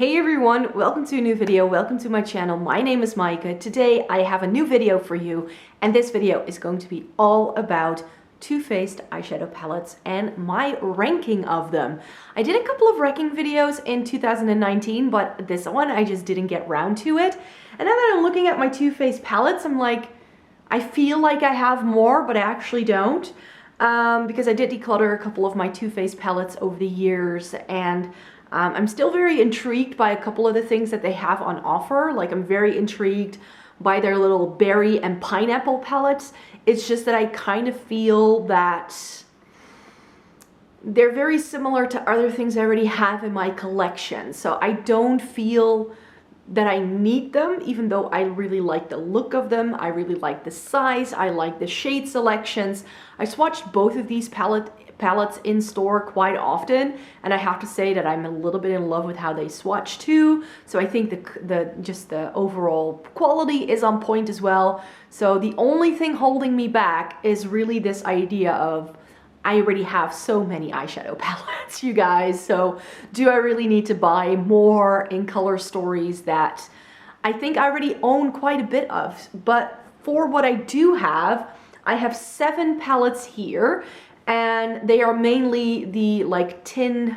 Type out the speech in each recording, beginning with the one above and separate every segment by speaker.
Speaker 1: Hey everyone, welcome to a new video, welcome to my channel. My name is Maaike. Today I have a new video for you, and this video is going to be all about Too Faced eyeshadow palettes and my ranking of them. I did a couple of ranking videos in 2019, but this one I just didn't get round to it. And now that I'm looking at my Too Faced palettes, I'm like, I feel like I have more, but I actually don't. Because I did declutter a couple of my Too Faced palettes over the years, and I'm still very intrigued by a couple of the things that they have on offer. Like, I'm very intrigued by their little berry and pineapple palettes. It's just that I kind of feel that they're very similar to other things I already have in my collection. So I don't feel that I need them, even though I really like the look of them. I really like the size. I like the shade selections. I swatched both of these palettes in store quite often, and I have to say that I'm a little bit in love with how they swatch too. So I think the overall quality is on point as well. So the only thing holding me back is really this idea of I already have so many eyeshadow palettes, you guys. So do I really need to buy more in color stories that I think I already own quite a bit of? But for what I do have, I have 7 palettes here, and they are mainly the like tin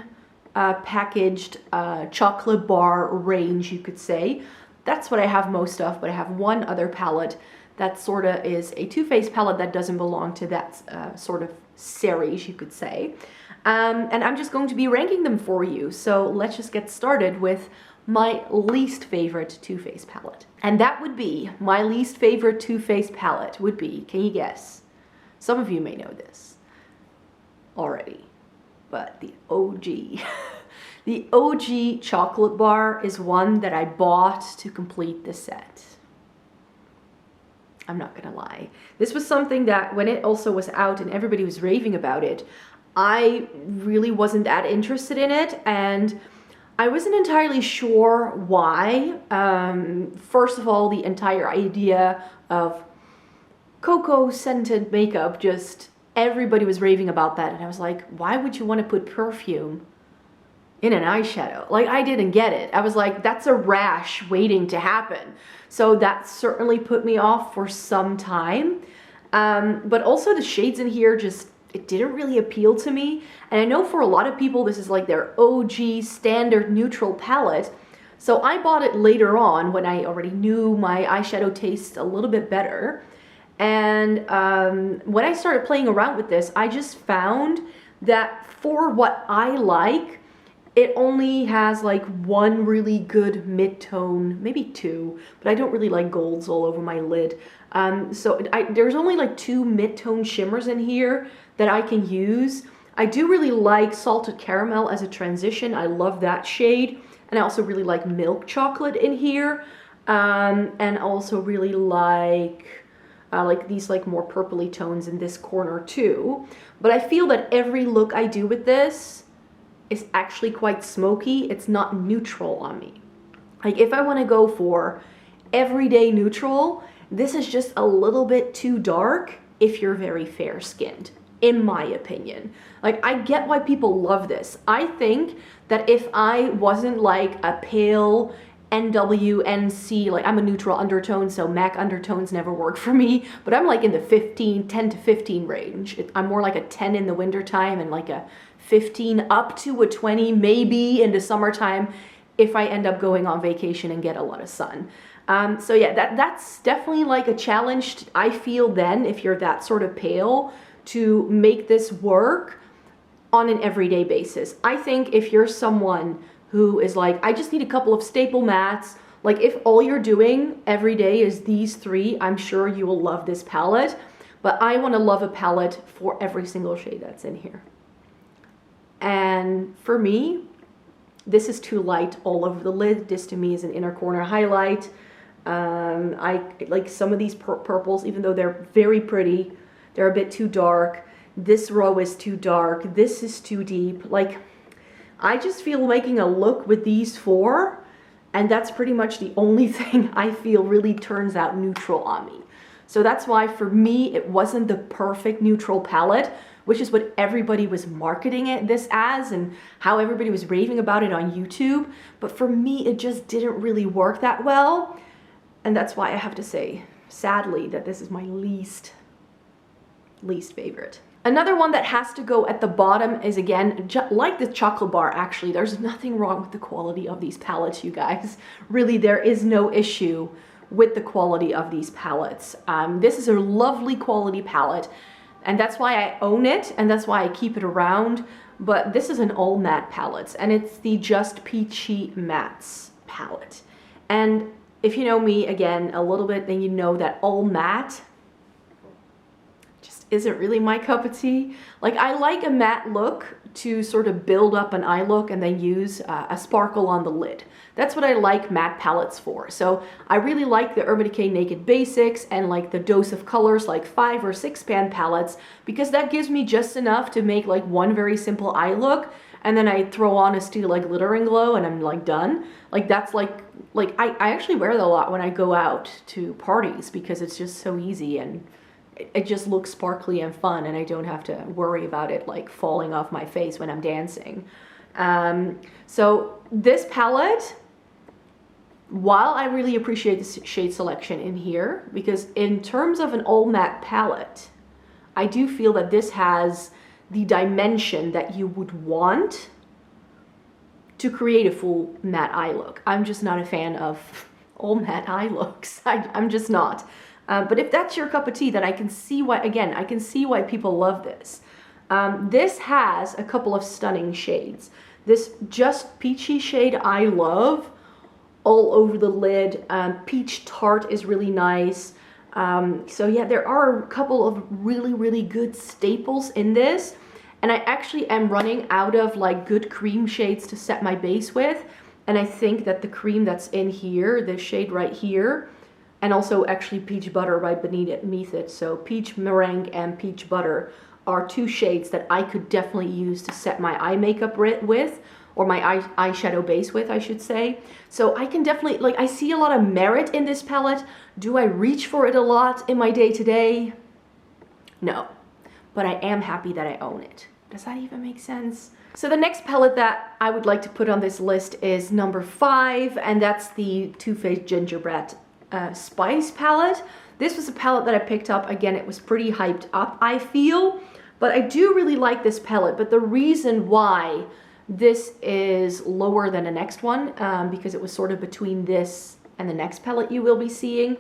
Speaker 1: packaged chocolate bar range, you could say. That's what I have most of, but I have one other palette that sort of is a Too Faced palette that doesn't belong to that sort of series, you could say. And I'm just going to be ranking them for you. So let's just get started with my least favorite Too Faced palette. And that would be, my least favorite Too Faced palette would be, can you guess? Some of you may know this already, but the OG. The OG chocolate bar is one that I bought to complete the set. I'm not gonna lie. This was something that when it also was out and everybody was raving about it, I really wasn't that interested in it, and I wasn't entirely sure why. First of all, the entire idea of cocoa scented makeup, just everybody was raving about that, and I was like, why would you want to put perfume in an eyeshadow? Like, I didn't get it. I was like, that's a rash waiting to happen. So that certainly put me off for some time. But also the shades in here just, it didn't really appeal to me. And I know for a lot of people, this is like their OG standard neutral palette. So I bought it later on when I already knew my eyeshadow taste a little bit better. And when I started playing around with this, I just found that for what I like, it only has like one really good mid-tone, maybe 2, but I don't really like golds all over my lid. There's only like 2 mid-tone shimmers in here that I can use. I do really like Salted Caramel as a transition. I love that shade. And I also really like Milk Chocolate in here. And also really like these like more purpley tones in this corner too. But I feel that every look I do with this is actually quite smoky. It's not neutral on me. Like, if I want to go for everyday neutral, this is just a little bit too dark if you're very fair skinned, in my opinion. Like, I get why people love this. I think that if I wasn't like a pale NWNC, like, I'm a neutral undertone, so MAC undertones never work for me, but I'm like in the 10 to 15 range. I'm more like a 10 in the wintertime and like a 15 up to a 20 maybe in the summertime if I end up going on vacation and get a lot of sun. So yeah, that's definitely like a challenge, I feel, then, if you're that sort of pale, to make this work on an everyday basis. I think if you're someone who is like, I just need a couple of staple mattes, like if all you're doing every day is these 3, I'm sure you will love this palette. But I want to love a palette for every single shade that's in here. And for me, this is too light all over the lid. This to me is an inner corner highlight. I like some of these purples, even though they're very pretty, they're a bit too dark. This row is too dark. This is too deep. Like, I just feel making a look with these 4, and that's pretty much the only thing I feel really turns out neutral on me. So that's why for me, it wasn't the perfect neutral palette, which is what everybody was marketing this as and how everybody was raving about it on YouTube. But for me, it just didn't really work that well. And that's why I have to say, sadly, that this is my least favorite. Another one that has to go at the bottom is, again, like the chocolate bar, actually. There's nothing wrong with the quality of these palettes, you guys. Really, there is no issue with the quality of these palettes. This is a lovely quality palette, and that's why I own it, and that's why I keep it around. But this is an all matte palette, and it's the Just Peachy Mattes palette. And if you know me, again, a little bit, then you know that all matte isn't really my cup of tea. Like, I like a matte look to sort of build up an eye look and then use a sparkle on the lid. That's what I like matte palettes for. So I really like the Urban Decay Naked Basics and like the Dose of Colors, like 5 or 6 pan palettes, because that gives me just enough to make like one very simple eye look, and then I throw on a Still Like Glitter and Glow and I'm like done. Like, that's like I actually wear that a lot when I go out to parties because it's just so easy and it just looks sparkly and fun, and I don't have to worry about it like falling off my face when I'm dancing. So this palette, while I really appreciate the shade selection in here, because in terms of an all matte palette, I do feel that this has the dimension that you would want to create a full matte eye look. I'm just not a fan of all matte eye looks. I'm just not. But if that's your cup of tea, then I can see why, again, I can see why people love this. This has a couple of stunning shades. This Just Peachy shade I love all over the lid. Peach Tart is really nice. So yeah, there are a couple of really good staples in this. And I actually am running out of like good cream shades to set my base with. And I think that the cream that's in here, this shade right here, and also actually Peach Butter right beneath it. So Peach Meringue and Peach Butter are 2 shades that I could definitely use to set my eye makeup with, or my eyeshadow base with, I should say. So I can definitely, like, I see a lot of merit in this palette. Do I reach for it a lot in my day-to-day? No, but I am happy that I own it. Does that even make sense? So the next palette that I would like to put on this list is number 5, and that's the Too Faced Gingerbread Spice palette. This was a palette that I picked up. Again, it was pretty hyped up, I feel, but I do really like this palette. But the reason why this is lower than the next one, because it was sort of between this and the next palette you will be seeing,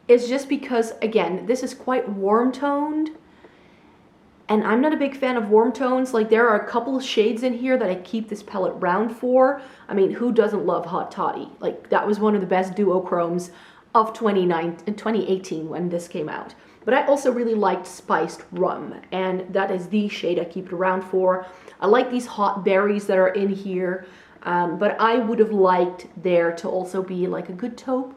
Speaker 1: is just because, again, this is quite warm toned, and I'm not a big fan of warm tones. Like, there are a couple of shades in here that I keep this palette round for. I mean, who doesn't love Hot Toddy? Like, that was one of the best duochromes of 2018 when this came out. But I also really liked Spiced Rum, and that is the shade I keep it around for. I like these hot berries that are in here, but I would have liked there to also be like a good taupe,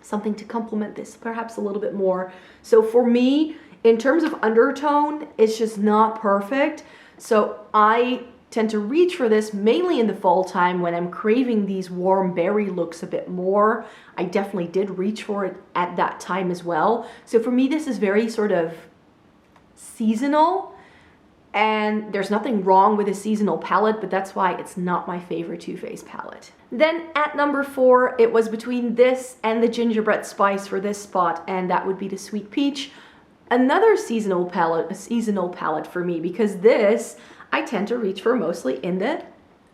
Speaker 1: something to complement this perhaps a little bit more. So for me, in terms of undertone, it's just not perfect. So I tend to reach for this mainly in the fall time when I'm craving these warm berry looks a bit more. I definitely did reach for it at that time as well. So for me, this is very sort of seasonal, and there's nothing wrong with a seasonal palette, but that's why it's not my favorite Too Faced palette. Then at number 4, it was between this and the Gingerbread Spice for this spot, and that would be the Sweet Peach. Another seasonal palette, a seasonal palette for me, because this I tend to reach for mostly in the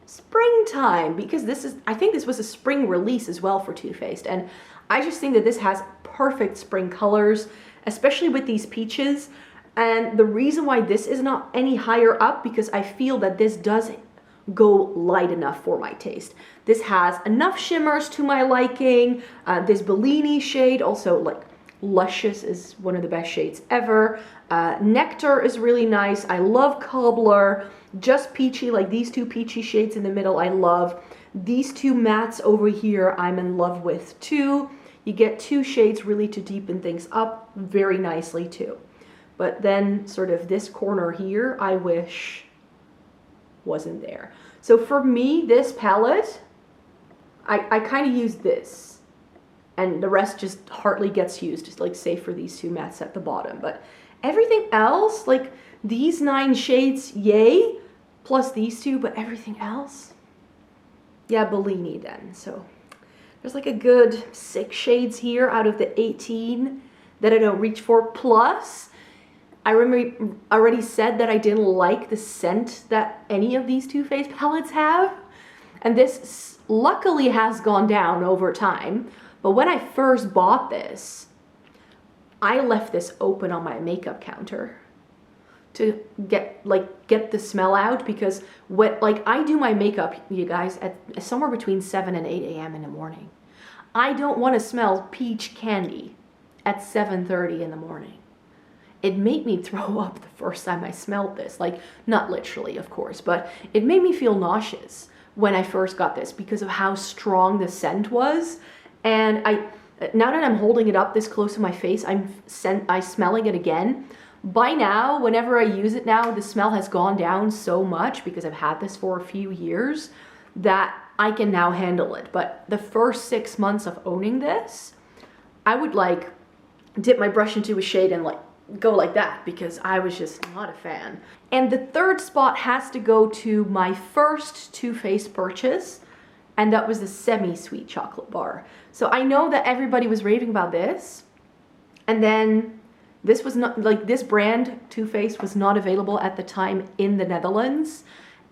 Speaker 1: springtime, because this is, I think this was a spring release as well for Too Faced, and I just think that this has perfect spring colors, especially with these peaches. And the reason why this is not any higher up, because I feel that this does go light enough for my taste. This has enough shimmers to my liking. This Bellini shade, also like Luscious, is one of the best shades ever. Nectar is really nice. I love Cobbler. Just Peachy, like these 2 peachy shades in the middle, I love. These 2 mattes over here, I'm in love with too. You get 2 shades really to deepen things up very nicely too. But then sort of this corner here, I wish wasn't there. So for me, this palette, I kind of use this, and the rest just hardly gets used, just like say for these 2 mattes at the bottom. But Everything else, like these 9 shades, yay, plus these 2, but everything else, yeah, Bellini then. So there's like a good 6 shades here out of the 18 that I don't reach for. Plus, I remember already said that I didn't like the scent that any of these Too Faced palettes have. And this luckily has gone down over time. But when I first bought this, I left this open on my makeup counter to get the smell out, because what, like, I do my makeup, you guys, at somewhere between 7 and 8 a.m. in the morning. I don't want to smell peach candy at 7:30 in the morning. It made me throw up the first time I smelled this. Like, not literally, of course, but it made me feel nauseous when I first got this because of how strong the scent was. And now that I'm holding it up this close to my face, I'm smelling it again. By now, whenever I use it now, the smell has gone down so much because I've had this for a few years that I can now handle it. But the first 6 months of owning this, I would like dip my brush into a shade and like go like that because I was just not a fan. And the third spot has to go to my first Too Faced purchase, and that was the semi-sweet chocolate bar. So I know that everybody was raving about this, and then this was not, like, this brand, Too Faced, was not available at the time in the Netherlands.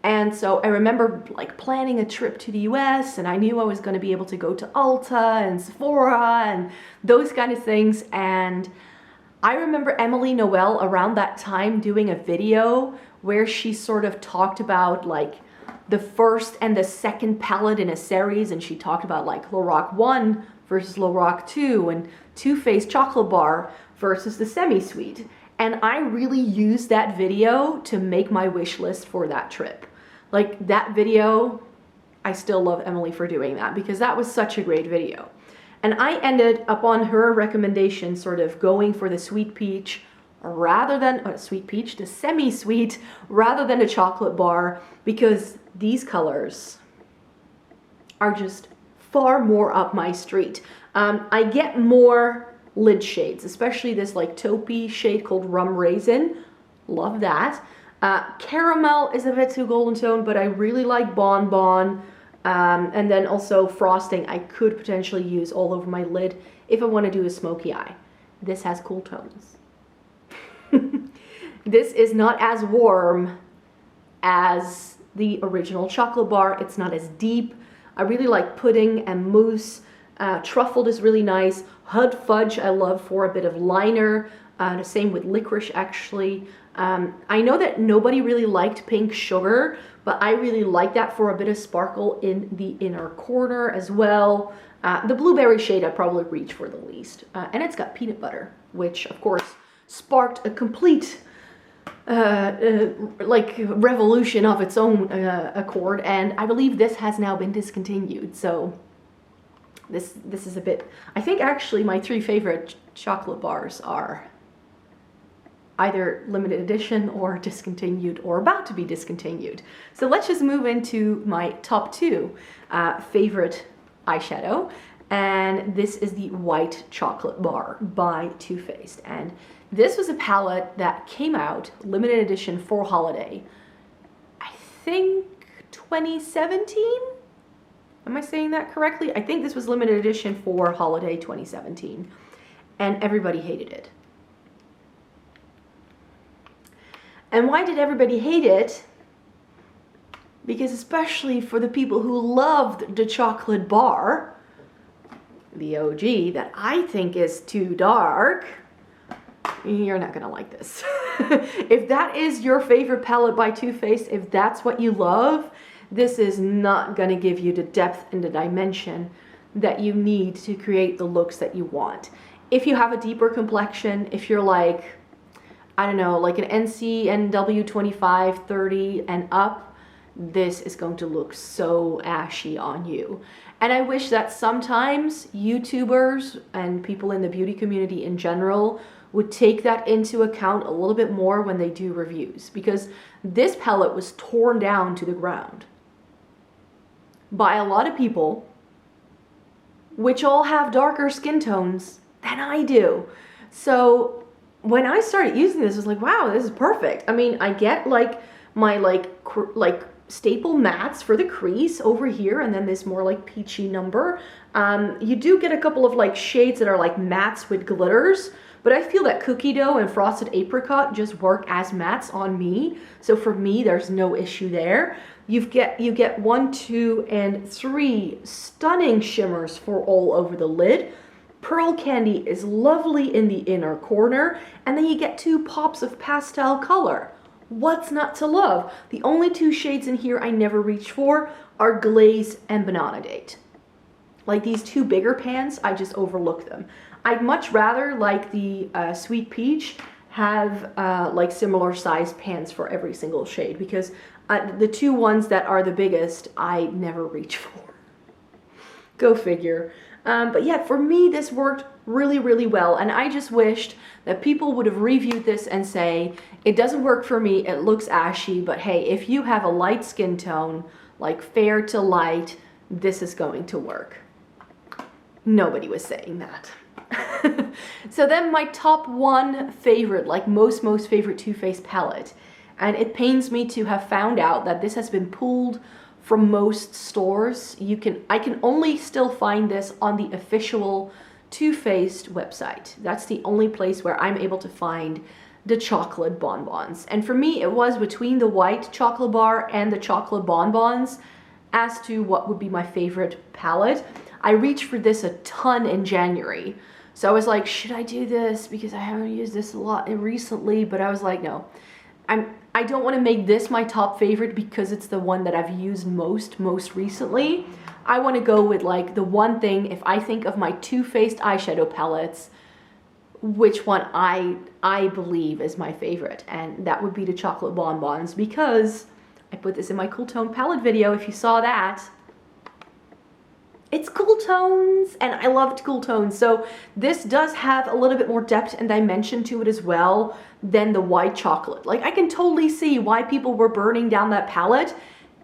Speaker 1: And so I remember like planning a trip to the US, and I knew I was going to be able to go to Ulta and Sephora and those kind of things. And I remember Emily Noel around that time doing a video where she sort of talked about like the first and the second palette in a series, and she talked about like Lorac 1 versus Lorac 2 and Too Faced chocolate bar versus the semi-sweet. And I really used that video to make my wish list for that trip. Like, that video, I still love Emily for doing that because that was such a great video. And I ended up on her recommendation sort of going for the sweet peach rather than, the semi-sweet rather than a chocolate bar, because these colors are just far more up my street. I get more lid shades, especially this like taupey shade called Rum Raisin. Love that. Caramel is a bit too golden tone, but I really like Bon Bon. And then also frosting I could potentially use all over my lid if I want to do a smoky eye. This has cool tones. This is not as warm as the original chocolate bar. It's not as deep. I really like pudding and mousse. Truffled is really nice. Hud Fudge I love for a bit of liner. The same with licorice, actually. I know that nobody really liked pink sugar, but I really like that for a bit of sparkle in the inner corner as well. The blueberry shade I probably reach for the least. And it's got peanut butter, which of course sparked a complete like revolution of its own accord. And I believe this has now been discontinued. So this is a bit, I think actually my 3 favorite chocolate bars are either limited edition or discontinued or about to be discontinued. So let's just move into my top 2 favorite eyeshadow. And this is the White Chocolate Bar by Too Faced. And this was a palette that came out limited edition for holiday, I think 2017? Am I saying that correctly? I think this was limited edition for holiday 2017. And everybody hated it. And why did everybody hate it? Because especially for the people who loved the chocolate bar, the OG, that I think is too dark, you're not gonna like this. If that is your favorite palette by Too Faced, if that's what you love, this is not gonna give you the depth and the dimension that you need to create the looks that you want. If you have a deeper complexion, if you're like, I don't know, like an NC/NW 25, 30 and up, this is going to look so ashy on you. And I wish that sometimes YouTubers and people in the beauty community in general would take that into account a little bit more when they do reviews, because this palette was torn down to the ground by a lot of people, which all have darker skin tones than I do. So when I started using this, I was like, wow, this is perfect. I mean, I get like my like staple mattes for the crease over here, and then this more like peachy number. You do get a couple of like shades that are like mattes with glitters, but I feel that Cookie Dough and Frosted Apricot just work as mattes on me. So for me, there's no issue there. You get 1, 2, and 3 stunning shimmers for all over the lid. Pearl Candy is lovely in the inner corner, and then you get 2 pops of pastel color. What's not to love? The only 2 shades in here I never reach for are Glaze and Banana Date. Like these 2 bigger pans, I just overlook them. I'd much rather, like the Sweet Peach, have like similar size pans for every single shade, because the 2 ones that are the biggest, I never reach for. Go figure. But yeah, for me, this worked really, really well. And I just wished that people would have reviewed this and say, it doesn't work for me, it looks ashy, but hey, if you have a light skin tone, like fair to light, this is going to work. Nobody was saying that. So then my top 1 favorite, like most favorite Too Faced palette. And it pains me to have found out that this has been pulled from most stores. I can only still find this on the official Too Faced website. That's the only place where I'm able to find the chocolate bonbons. And for me, it was between the white chocolate bar and the chocolate bonbons as to what would be my favorite palette. I reached for this a ton in January. So I was like, should I do this? Because I haven't used this a lot recently, but I was like, no. I don't want to make this my top favorite because it's the one that I've used most recently. I want to go with like the one thing, if I think of my Too Faced eyeshadow palettes, which one I believe is my favorite, and that would be the chocolate bonbons, because I put this in my Cool Tone palette video, if you saw that. It's cool tones, and I loved cool tones. So this does have a little bit more depth and dimension to it as well than the white chocolate. Like, I can totally see why people were burning down that palette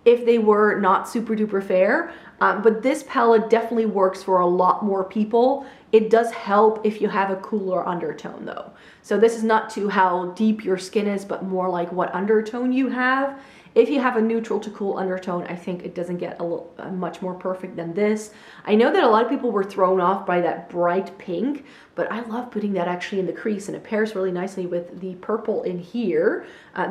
Speaker 1: if they were not super duper fair. But this palette definitely works for a lot more people. It does help if you have a cooler undertone though. So this is not to how deep your skin is, but more like what undertone you have. If you have a neutral to cool undertone, I think it doesn't get much more perfect than this. I know that a lot of people were thrown off by that bright pink, but I love putting that actually in the crease, and it pairs really nicely with the purple in here.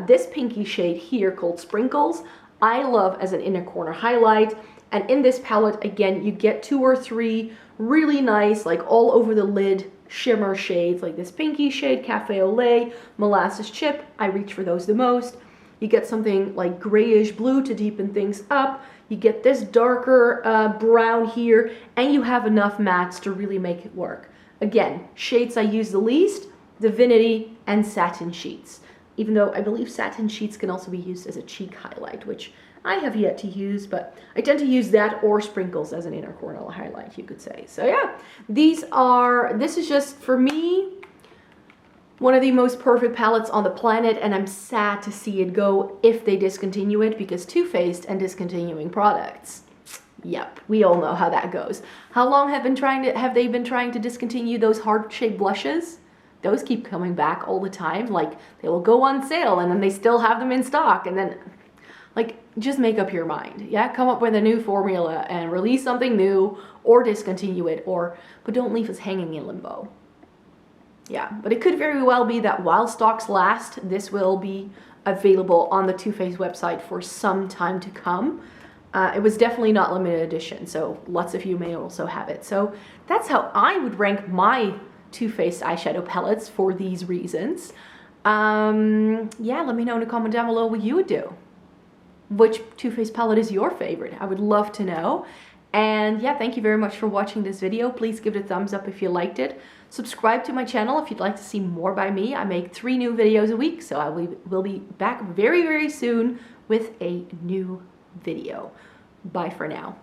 Speaker 1: This pinky shade here called Sprinkles, I love as an inner corner highlight. And in this palette, again, you get 2 or 3 really nice, like all over the lid shimmer shades, like this pinky shade, Cafe au Lait, Molasses Chip. I reach for those the most. You get something like grayish blue to deepen things up. You get this darker brown here, and you have enough mattes to really make it work. Again, shades I use the least, Divinity and Satin Sheets. Even though I believe Satin Sheets can also be used as a cheek highlight, which I have yet to use, but I tend to use that or Sprinkles as an inner corner highlight, you could say. So yeah, this is just, for me, one of the most perfect palettes on the planet, and I'm sad to see it go if they discontinue it, because Too Faced and discontinuing products. Yep, we all know how that goes. How long have they been trying to discontinue those heart-shaped blushes? Those keep coming back all the time. Like, they will go on sale and then they still have them in stock, and then, like, just make up your mind. Yeah, come up with a new formula and release something new, or discontinue it, but don't leave us hanging in limbo. Yeah, but it could very well be that while stocks last, this will be available on the Too Faced website for some time to come. It was definitely not limited edition, so lots of you may also have it. So that's how I would rank my Too Faced eyeshadow palettes for these reasons. Yeah, let me know in a comment down below what you would do. Which Too Faced palette is your favorite? I would love to know. And yeah, thank you very much for watching this video. Please give it a thumbs up if you liked it. Subscribe to my channel if you'd like to see more by me. I make 3 new videos a week, so I will be back very, very soon with a new video. Bye for now.